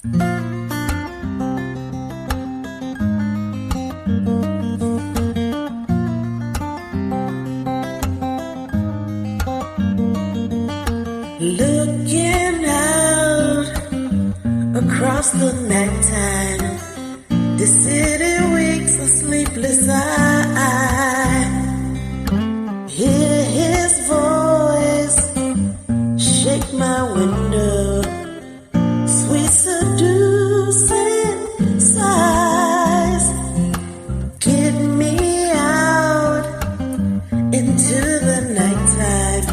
Looking out across the nighttime, the city wakes a sleepless eye. Hear his voice shake my window, sweet seducing sighs. Get me out into the nighttime,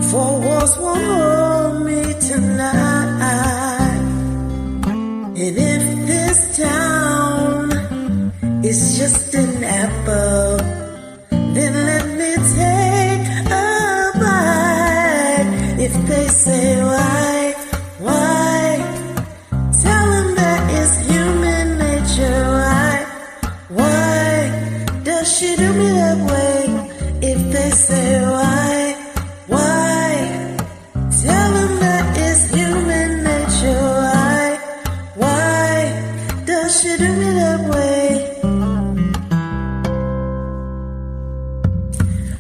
for walls won't hold me tonight. And if this town is just an apple, then let me take a bite. If they say why, tell them that is human nature. Why does she do me that way? If they say why, tell them that is human nature. Why does she do me that way?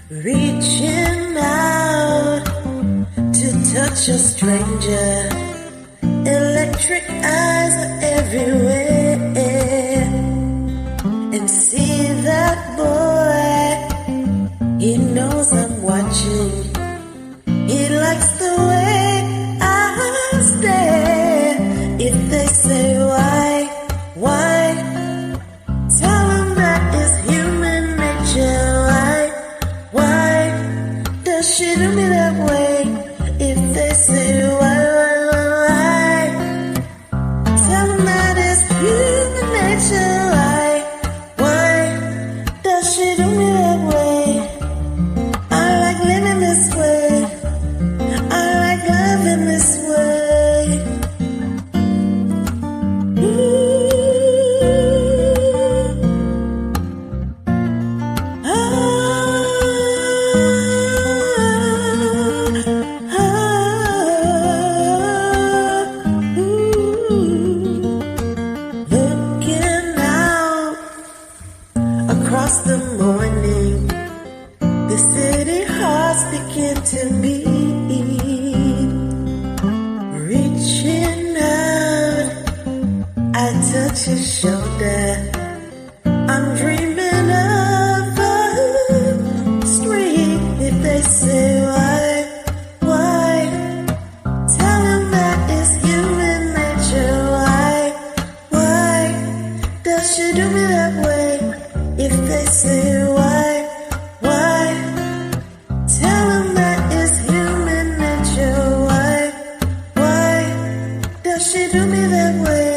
Reaching out to touch a stranger, electric eyes are everywhere. And see that boy, he knows I'm watching. He likes the way I stare. If they say why, tell them that is human nature. Why does she do me that way? If they say why, tell them that is human nature. Why does she do me that way? I like living this way. I like loving this way. Looking out across the morning, the city hearts begin to beat. Reaching out, I touch his shoulder. I'm dreaming of a street. If they say why, tell them that is human nature. Why does she do me that way? If they say why, tell them that is human nature. Why does she do me that way?